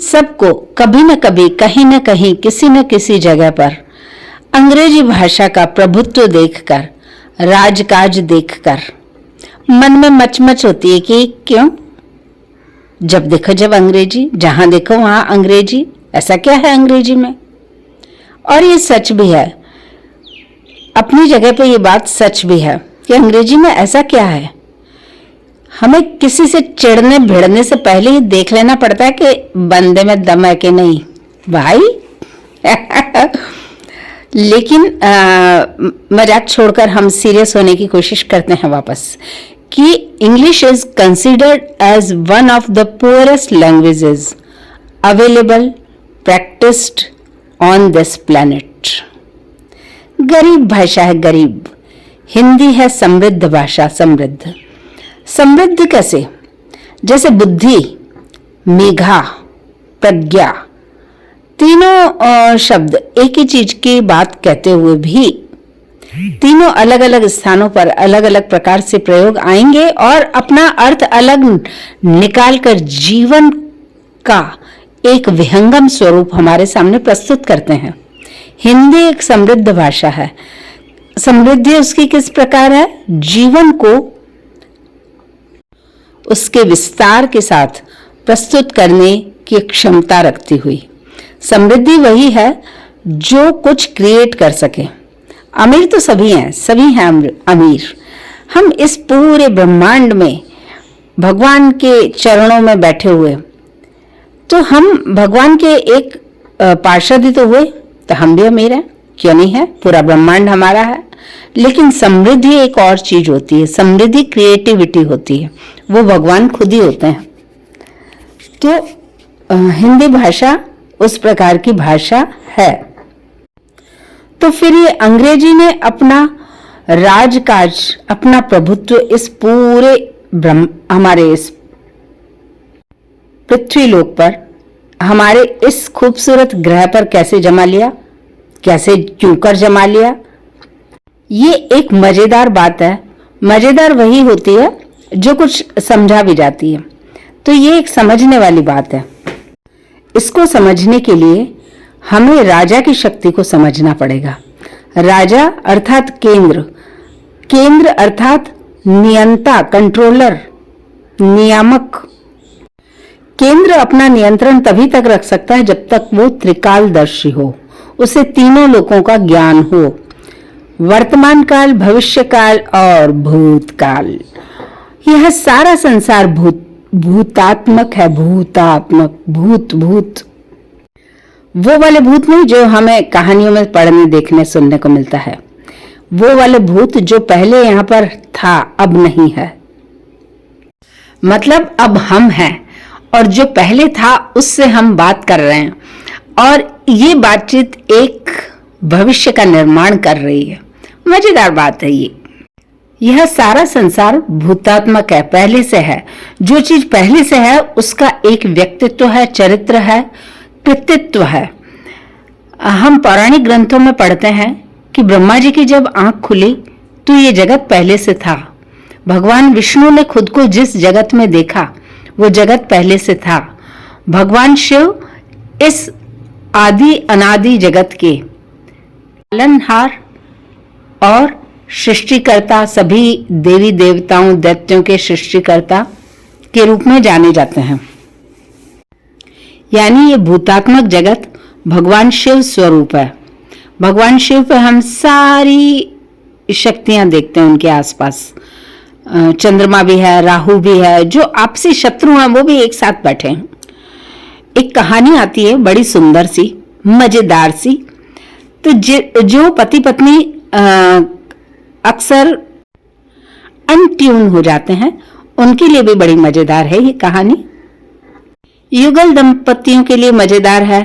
सबको कभी न कभी, कहीं न कहीं, किसी न किसी जगह पर अंग्रेजी भाषा का प्रभुत्व देखकर, राजकाज देखकर मन में मचमच होती है कि क्यों, जब देखो जब अंग्रेजी, जहां देखो वहां अंग्रेजी, ऐसा क्या है अंग्रेजी में। और ये सच भी है, अपनी जगह पे ये बात सच भी है कि अंग्रेजी में ऐसा क्या है। हमें किसी से चिढ़ने भिड़ने से पहले ही देख लेना पड़ता है कि बंदे में दम है कि नहीं भाई। लेकिन मजाक छोड़कर हम सीरियस होने की कोशिश करते हैं वापस कि English is considered as one of the poorest languages available practised on this planet. गरीब भाषा है, गरीब। हिंदी है समृद्ध भाषा, समृद्ध। समृद्ध कैसे? जैसे बुद्धि, मेघा, प्रज्ञा, तीनों शब्द एक ही चीज की बात कहते हुए भी तीनों अलग अलग स्थानों पर अलग अलग प्रकार से प्रयोग आएंगे और अपना अर्थ अलग निकालकर जीवन का एक विहंगम स्वरूप हमारे सामने प्रस्तुत करते हैं। हिंदी एक समृद्ध भाषा है। समृद्धि उसकी किस प्रकार है? जीवन को उसके विस्तार के साथ प्रस्तुत करने की क्षमता रखती हुई। समृद्धि वही है जो कुछ क्रिएट कर सके। अमीर तो सभी हैं, सभी हैं अमीर। हम इस पूरे ब्रह्मांड में भगवान के चरणों में बैठे हुए, तो हम भगवान के एक पार्षद ही तो हुए, तो हम भी अमीर हैं, क्यों नहीं है? पूरा ब्रह्मांड हमारा है। लेकिन समृद्धि एक और चीज होती है। समृद्धि क्रिएटिविटी होती है, वो भगवान खुद ही होते हैं। तो हिंदी भाषा उस प्रकार की भाषा है। तो फिर ये अंग्रेजी ने अपना राजकाज, अपना प्रभुत्व इस पूरे हमारे इस पृथ्वी लोक पर, हमारे इस खूबसूरत ग्रह पर कैसे जमा लिया, कैसे क्यों कर जमा लिया? ये एक मजेदार बात है। मजेदार वही होती है जो कुछ समझा भी जाती है। तो ये एक समझने वाली बात है। इसको समझने के लिए हमें राजा की शक्ति को समझना पड़ेगा। राजा अर्थात केंद्र, केंद्र अर्थात नियंता, कंट्रोलर, नियामक। केंद्र अपना नियंत्रण तभी तक रख सकता है जब तक वो त्रिकालदर्शी हो, उसे तीनों लोकों का ज्ञान हो, वर्तमान काल, भविष्य काल और भूतकाल। यह सारा संसार भूतात्मक है, भूतात्मक, भूत भूत। वो वाले भूत नहीं जो हमें कहानियों में पढ़ने, देखने, सुनने को मिलता है। वो वाले भूत जो पहले यहाँ पर था, अब नहीं है। मतलब अब हम हैं और जो पहले था उससे हम बात कर रहे हैं, और ये बातचीत एक भविष्य का निर्माण कर रही है। मजेदार बात है ये। यह सारा संसार भूतात्मक है, पहले से है। जो चीज पहले से है उसका एक व्यक्तित्व है, चरित्र है, कृतित्व है। हम पौराणिक ग्रंथों में पढ़ते हैं कि ब्रह्मा जी की जब आंख खुली तो ये जगत पहले से था। भगवान विष्णु ने खुद को जिस जगत में देखा वो जगत पहले से था। भगवान शिव इस आदि अनादि जगत के पालनहार और सृष्टिकर्ता, सभी देवी देवताओं, दैत्यों के सृष्टिकर्ता के रूप में जाने जाते हैं। यानी ये भूतात्मक जगत भगवान शिव स्वरूप है। भगवान शिव पे हम सारी शक्तियां देखते हैं उनके आसपास। चंद्रमा भी है, राहु भी है, जो आपसी शत्रु हैं वो भी एक साथ बैठे हैं। एक कहानी आती है बड़ी सुंदर सी, मजेदार सी। तो जो पति पत्नी अक्सर अनट्यून हो जाते हैं उनके लिए भी बड़ी मजेदार है ये कहानी। युगल दंपतियों के लिए मजेदार है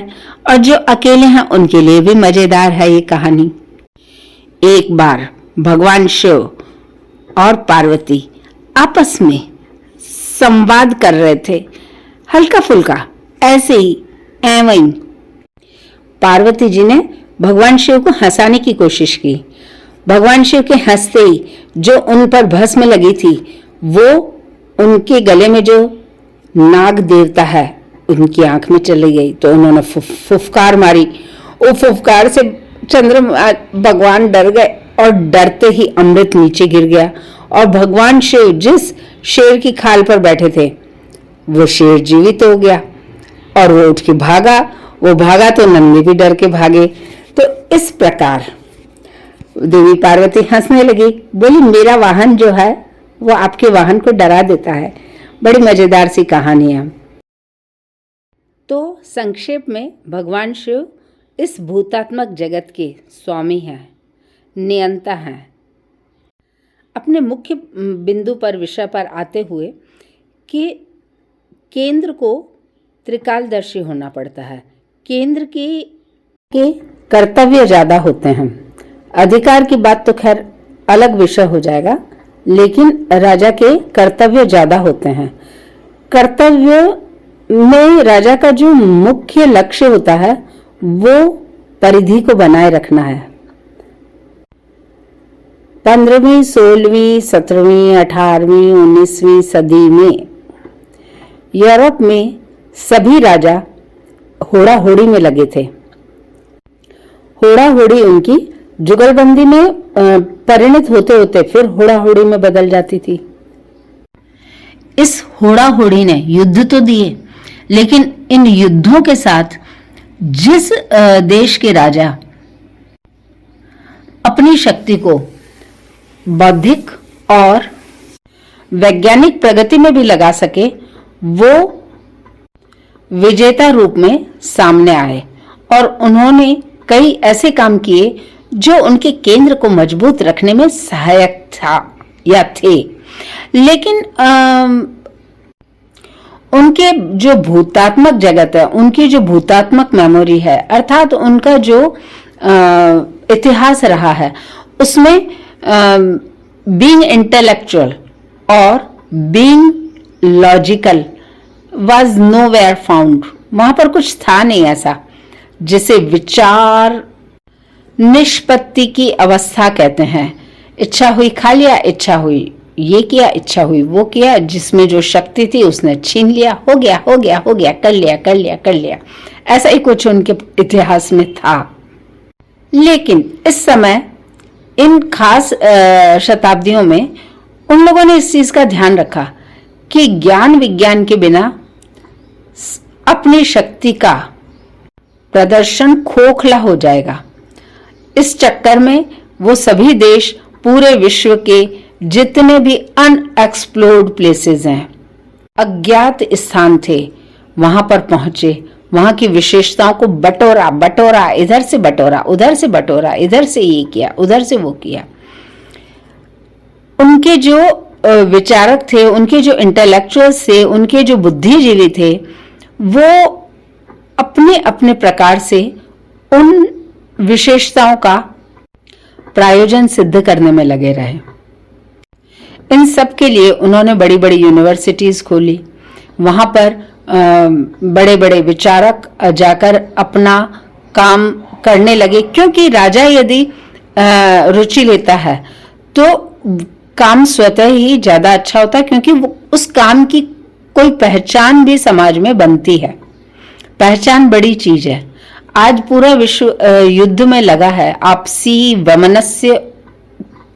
और जो अकेले हैं उनके लिए भी मजेदार है ये कहानी। एक बार भगवान शिव और पार्वती आपस में संवाद कर रहे थे, हल्का फुल्का, ऐसे ही एवं। पार्वती जी ने भगवान शिव को हंसाने की कोशिश की। भगवान शिव के हंसते ही जो उन पर भस्म लगी थी, वो उनके गले में जो नाग देवता है उनकी आंख में चली गई तो उन्होंने फुफकार मारी। वो फुफकार से चंद्रमा भगवान डर गए और डरते ही अमृत नीचे गिर गया और भगवान शिव जिस शेर की खाल पर बैठे थे वो शेर जीवित हो गया और वो उठ के भागा। वो भागा तो नंदी भी डर के भागे। तो इस प्रकार देवी पार्वती हंसने लगी, बोली मेरा वाहन जो है वो आपके वाहन को डरा देता है। बड़ी मजेदार सी कहानी है। तो संक्षेप में भगवान शिव इस भूतात्मक जगत के स्वामी हैं, नियंता हैं। अपने मुख्य बिंदु पर विषय पर आते हुए कि केंद्र को त्रिकालदर्शी होना पड़ता है। केंद्र के कर्तव्य ज़्यादा होते हैं। अधिकार की बात तो खैर अलग विषय हो जाएगा, लेकिन राजा के कर्तव्य ज़्यादा होते हैं। कर्तव्य में राजा का जो मुख्य लक्ष्य होता है वो परिधि को बनाए रखना है। 15वीं, 16वीं, 17वीं, 18वीं, 19वीं सदी में यूरोप में सभी राजा होड़ा होड़ी में लगे थे। होड़ा होड़ी उनकी जुगलबंदी में परिणत होते होते फिर होड़ा होड़ी में बदल जाती थी। इस होड़ा होड़ी ने युद्ध तो दिए, लेकिन इन युद्धों के साथ जिस देश के राजा अपनी शक्ति को बौद्धिक और वैज्ञानिक प्रगति में भी लगा सके वो विजेता रूप में सामने आए और उन्होंने कई ऐसे काम किए जो उनके केंद्र को मजबूत रखने में सहायक था या थे। लेकिन उनके जो भूतात्मक जगत है, उनकी जो भूतात्मक मेमोरी है, अर्थात उनका जो इतिहास रहा है, उसमें बीइंग इंटेलेक्चुअल और being logical was nowhere found। वहां पर कुछ था नहीं ऐसा जिसे विचार निष्पत्ति की अवस्था कहते हैं। इच्छा हुई खा लिया, इच्छा हुई ये किया, इच्छा हुई वो किया, जिसमें जो शक्ति थी उसने छीन लिया, हो गया हो गया हो गया, कर लिया कर लिया कर लिया। ऐसा ही कुछ उनके इतिहास में था। लेकिन इस समय इन खास शताब्दियों में उन लोगों ने इस चीज का ध्यान रखा कि ज्ञान विज्ञान के बिना अपनी शक्ति का प्रदर्शन खोखला हो जाएगा। इस चक्कर में वो सभी देश पूरे विश्व के जितने भी अनएक्सप्लोर्ड प्लेसेस हैं, अज्ञात स्थान थे, वहां पर पहुंचे, वहां की विशेषताओं को बटोरा बटोरा, इधर से बटोरा, उधर से बटोरा, इधर से ये किया, उधर से वो किया। उनके जो विचारक थे, उनके जो इंटेलेक्चुअल्स थे, उनके जो बुद्धिजीवी थे, वो अपने अपने प्रकार से उन विशेषताओं का प्रायोजन सिद्ध करने में लगे रहे। इन सब के लिए उन्होंने बड़ी बड़ी यूनिवर्सिटीज खोली। वहां पर बड़े बड़े विचारक जाकर अपना काम करने लगे, क्योंकि राजा यदि रुचि लेता है तो काम स्वतः ही ज्यादा अच्छा होता है, क्योंकि उस काम की कोई पहचान भी समाज में बनती है। पहचान बड़ी चीज है। आज पूरा विश्व युद्ध में लगा है। आपसी वैमनस्य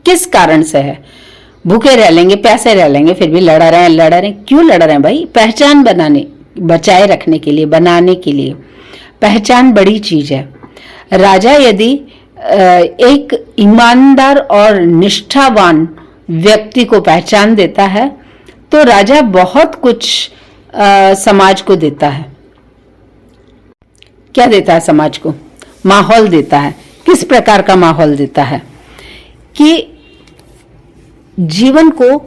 किस कारण से है? भूखे रह लेंगे, प्यासे रह लेंगे, फिर भी लड़ रहे हैं। क्यों लड़ रहे हैं भाई? पहचान बनाने, बचाए रखने के लिए, बनाने के लिए। पहचान बड़ी चीज है। राजा यदि एक ईमानदार और निष्ठावान व्यक्ति को पहचान देता है तो राजा बहुत कुछ समाज को देता है। क्या देता है समाज को? माहौल देता है। किस प्रकार का माहौल देता है? कि जीवन को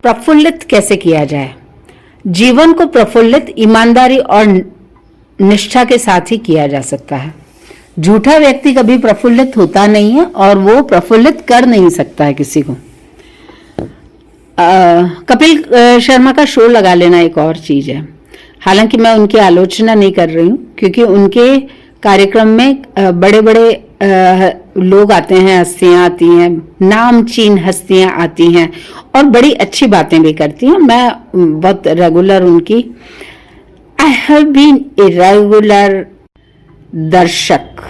प्रफुल्लित कैसे किया जाए। जीवन को प्रफुल्लित ईमानदारी और निष्ठा के साथ ही किया जा सकता है। झूठा व्यक्ति कभी प्रफुल्लित होता नहीं है और वो प्रफुल्लित कर नहीं सकता है किसी को। कपिल शर्मा का शो लगा लेना एक और चीज है। हालांकि मैं उनकी आलोचना नहीं कर रही हूँ, क्योंकि उनके कार्यक्रम में बड़े बड़े लोग आते हैं, हस्तियां आती हैं, नामचीन हस्तियां आती हैं और बड़ी अच्छी बातें भी करती हैं। मैं बहुत रेगुलर उनकी have been a regular दर्शक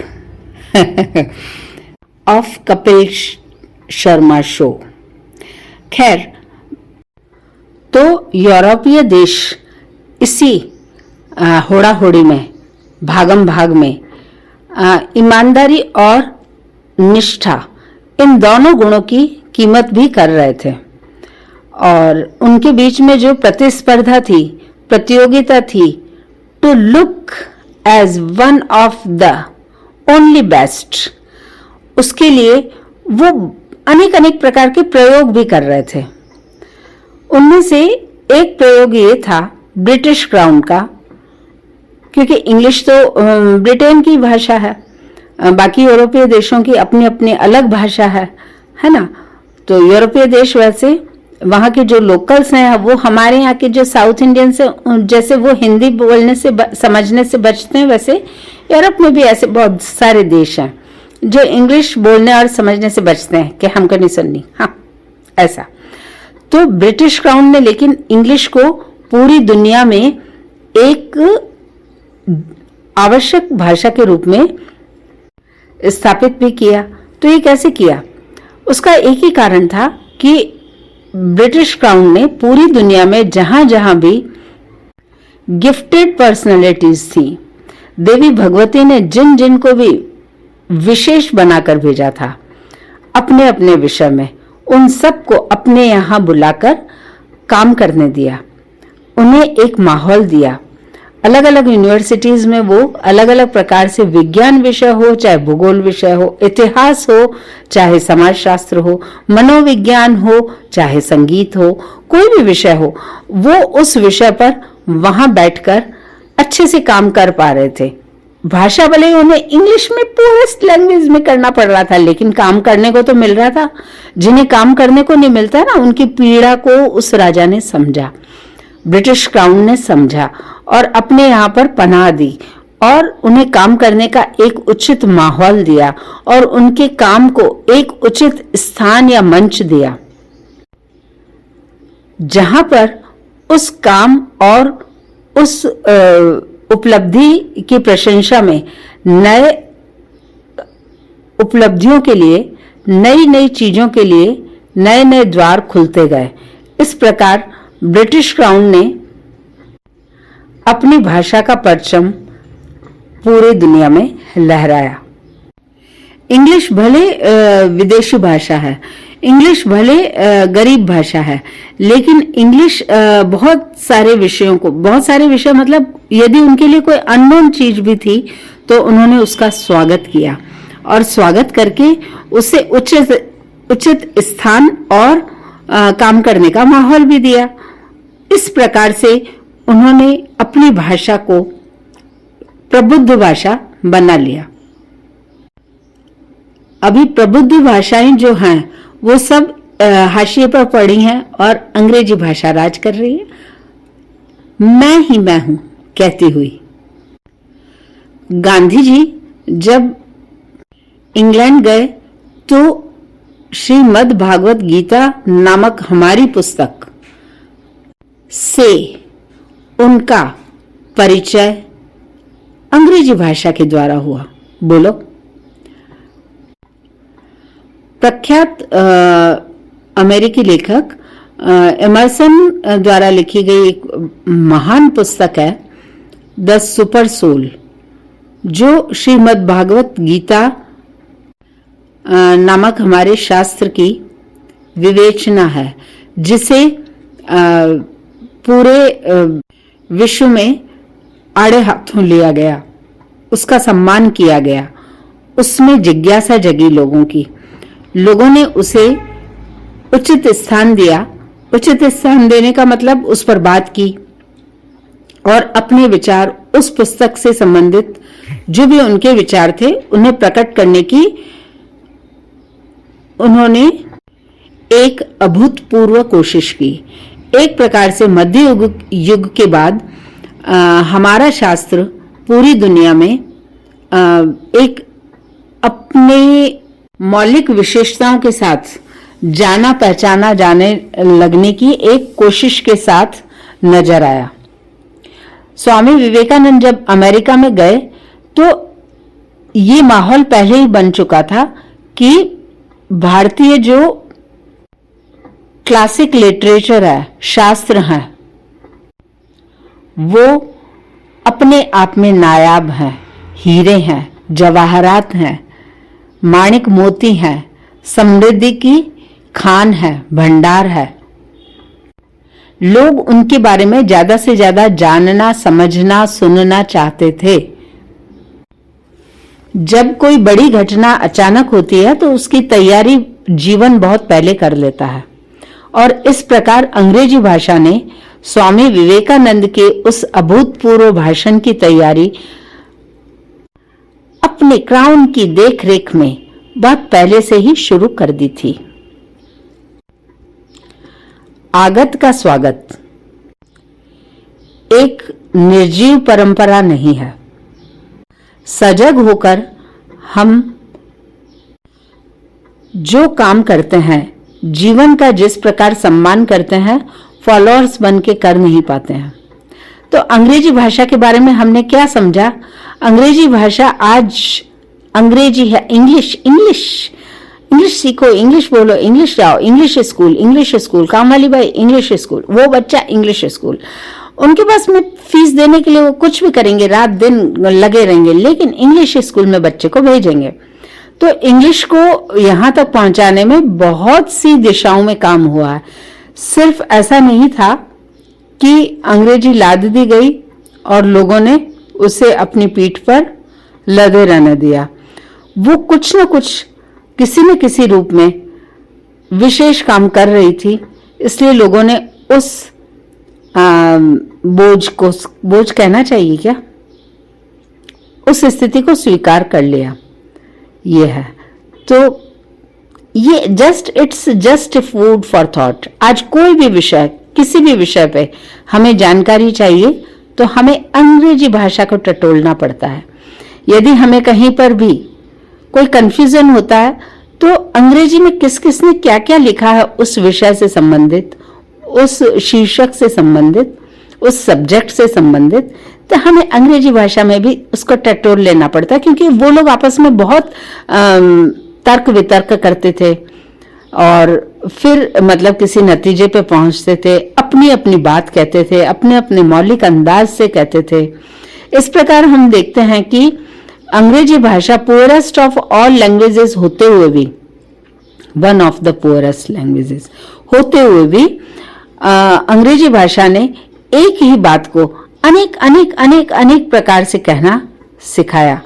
of कपिल शर्मा शो। खैर, तो यूरोपीय देश इसी होड़ा होड़ी में, भागम भाग में ईमानदारी और निष्ठा, इन दोनों गुणों की कीमत भी कर रहे थे। और उनके बीच में जो प्रतिस्पर्धा थी, प्रतियोगिता थी, to look as one of the only best, उसके लिए वो अनेक अनेक प्रकार के प्रयोग भी कर रहे थे। उनमें से एक प्रयोग ये था ब्रिटिश क्राउन का, क्योंकि इंग्लिश तो ब्रिटेन की भाषा है, बाकी यूरोपीय देशों की अपनी अपनी अलग भाषा है ना। तो यूरोपीय देश वैसे, वहाँ के जो लोकल्स हैं वो हमारे यहाँ के जो साउथ इंडियन से, जैसे वो हिंदी बोलने से समझने से बचते हैं, वैसे यूरोप में भी ऐसे बहुत सारे देश हैं जो इंग्लिश बोलने और समझने से बचते हैं कि हमको नहीं सुननी, हाँ ऐसा। तो ब्रिटिश क्राउन ने लेकिन इंग्लिश को पूरी दुनिया में एक आवश्यक भाषा के रूप में स्थापित भी किया। तो ये कैसे किया? उसका एक ही कारण था कि ब्रिटिश क्राउन ने पूरी दुनिया में जहां जहां भी गिफ्टेड पर्सनालिटीज थी, देवी भगवती ने जिन जिन को भी विशेष बनाकर भेजा था अपने अपने विषय में, उन सबको अपने यहाँ बुलाकर काम करने दिया, उन्हें एक माहौल दिया। अलग अलग यूनिवर्सिटीज में वो अलग अलग प्रकार से विज्ञान विषय हो, चाहे भूगोल विषय हो, इतिहास हो, चाहे समाजशास्त्र हो, मनोविज्ञान हो, चाहे संगीत हो, कोई भी विषय हो, वो उस विषय पर वहां बैठकर अच्छे से काम कर पा रहे थे। भाषा भले उन्हें इंग्लिश में पूरेस्ट लैंग्वेज में करना पड़ रहा था, लेकिन काम करने को तो मिल रहा था। जिन्हें काम करने को नहीं मिलता ना, उनकी पीड़ा को उस राजा ने समझा, ब्रिटिश क्राउन ने समझा और अपने यहाँ पर पनाह दी और उन्हें काम करने का एक उचित माहौल दिया और उनके काम को एक उचित स्थान या मंच दिया, जहां पर उस काम और उस उपलब्धि की प्रशंसा में नए उपलब्धियों के लिए, नई नई चीजों के लिए नए नए द्वार खुलते गए। इस प्रकार ब्रिटिश क्राउन ने अपनी भाषा का परचम पूरी दुनिया में लहराया। इंग्लिश भले विदेशी भाषा है, इंग्लिश भले गरीब भाषा है, लेकिन इंग्लिश बहुत सारे विषयों को, बहुत सारे विषय मतलब यदि उनके लिए कोई अननोन चीज भी थी तो उन्होंने उसका स्वागत किया और स्वागत करके उसे उचित स्थान और काम करने का माहौल भी दिया। इस प्रकार से उन्होंने अपनी भाषा को प्रबुद्ध भाषा बना लिया। अभी प्रबुद्ध भाषाएं जो हैं वो सब हाशिए पर पड़ी हैं और अंग्रेजी भाषा राज कर रही है। मैं ही मैं हूं कहती हुई गांधी जी जब इंग्लैंड गए तो श्रीमद् भागवत गीता नामक हमारी पुस्तक से उनका परिचय अंग्रेजी भाषा के द्वारा हुआ। बोलो, प्रख्यात अमेरिकी लेखक एमर्सन द्वारा लिखी गई एक महान पुस्तक है द सुपर सोल, जो श्रीमद् भागवत गीता नामक हमारे शास्त्र की विवेचना है, जिसे पूरे विश्व में आड़े हाथों लिया गया, उसका सम्मान किया गया, उसमें जिज्ञासा जगी लोगों की, लोगों ने उसे उचित स्थान दिया। उचित स्थान देने का मतलब उस पर बात की और अपने विचार उस पुस्तक से संबंधित जो भी उनके विचार थे उन्हें प्रकट करने की उन्होंने एक अभूतपूर्व कोशिश की। एक प्रकार से मध्य युग के बाद हमारा शास्त्र पूरी दुनिया में एक अपने मौलिक विशेषताओं के साथ जाना पहचाना जाने लगने की एक कोशिश के साथ नजर आया। स्वामी विवेकानंद जब अमेरिका में गए तो ये माहौल पहले ही बन चुका था कि भारतीय जो क्लासिक लिटरेचर है, शास्त्र है, वो अपने आप में नायाब हैं, हीरे हैं, जवाहरात हैं, माणिक मोती हैं, समृद्धि की खान है, भंडार है। लोग उनके बारे में ज्यादा से ज्यादा जानना, समझना, सुनना चाहते थे। जब कोई बड़ी घटना अचानक होती है तो उसकी तैयारी जीवन बहुत पहले कर लेता है, और इस प्रकार अंग्रेजी भाषा ने स्वामी विवेकानंद के उस अभूतपूर्व भाषण की तैयारी अपने क्राउन की देखरेख में बहुत पहले से ही शुरू कर दी थी। आगत का स्वागत एक निर्जीव परंपरा नहीं है। सजग होकर हम जो काम करते हैं, जीवन का जिस प्रकार सम्मान करते हैं, फॉलोअर्स बन के कर नहीं पाते हैं। तो अंग्रेजी भाषा के बारे में हमने क्या समझा? अंग्रेजी भाषा आज अंग्रेजी है, इंग्लिश इंग्लिश इंग्लिश सीखो, इंग्लिश बोलो, इंग्लिश जाओ, इंग्लिश स्कूल, कामवाली बाई इंग्लिश स्कूल, वो बच्चा इंग्लिश स्कूल। उनके पास में फीस देने के लिए वो कुछ भी करेंगे, रात दिन लगे रहेंगे, लेकिन इंग्लिश स्कूल में बच्चे को भेजेंगे। तो इंग्लिश को यहाँ तक पहुंचाने में बहुत सी दिशाओं में काम हुआ है। सिर्फ ऐसा नहीं था कि अंग्रेजी लाद दी गई और लोगों ने उसे अपनी पीठ पर लदे रहने दिया। वो कुछ न कुछ, किसी न किसी रूप में विशेष काम कर रही थी, इसलिए लोगों ने उस बोझ को, बोझ कहना चाहिए क्या, उस स्थिति को स्वीकार कर लिया। ये है तो ये it's just food for thought. आज कोई भी विषय, किसी भी विषय पे हमें जानकारी चाहिए तो हमें अंग्रेजी भाषा को टटोलना पड़ता है। यदि हमें कहीं पर भी कोई कंफ्यूजन होता है तो अंग्रेजी में किस किसने क्या क्या लिखा है उस विषय से संबंधित, उस शीर्षक से संबंधित, उस सब्जेक्ट से संबंधित, तो हमें अंग्रेजी भाषा में भी उसको टटोल लेना पड़ता है, क्योंकि वो लोग आपस में बहुत तर्क वितर्क करते थे और फिर मतलब किसी नतीजे पे पहुंचते थे, अपनी अपनी बात कहते थे, अपने अपने मौलिक अंदाज से कहते थे। इस प्रकार हम देखते हैं कि अंग्रेजी भाषा पुअरेस्ट ऑफ ऑल लैंग्वेजेस होते हुए भी, one of the poorest languages होते हुए भी, अंग्रेजी भाषा ने एक ही बात को अनेक अनेक अनेक अनेक प्रकार से कहना सिखाया,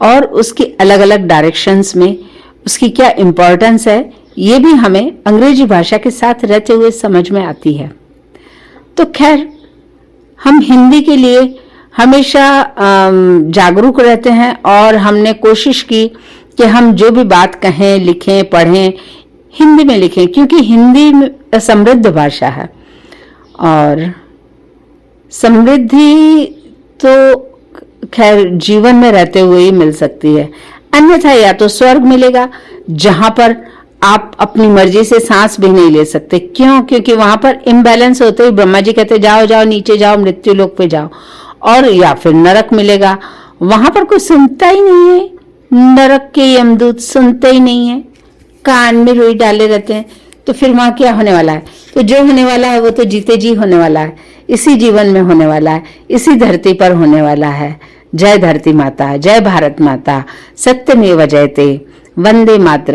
और उसकी अलग अलग डायरेक्शंस में उसकी क्या इम्पोर्टेंस है ये भी हमें अंग्रेजी भाषा के साथ रहते हुए समझ में आती है। तो खैर, हम हिंदी के लिए हमेशा जागरूक रहते हैं और हमने कोशिश की कि हम जो भी बात कहें, लिखें, पढ़ें, हिंदी में लिखें, क्योंकि हिंदी समृद्ध भाषा है और समृद्धि तो खैर जीवन में रहते हुए ही मिल सकती है। अन्यथा या तो स्वर्ग मिलेगा जहां पर आप अपनी मर्जी से सांस भी नहीं ले सकते। क्यों? क्योंकि वहां पर इम्बैलेंस होते ही ब्रह्मा जी कहते जाओ जाओ नीचे जाओ, मृत्यु लोक पे जाओ। और या फिर नरक मिलेगा, वहां पर कोई सुनता ही नहीं है, नरक के यमदूत सुनते ही नहीं है, कान में रुई डाले रहते हैं। तो फिर वहां क्या होने वाला है? तो जो होने वाला है वो तो जीते जी होने वाला है, इसी जीवन में होने वाला है, इसी धरती पर होने वाला है। जय धरती माता, जय भारत माता, सत्यमेव जयते, वंदे मातरम।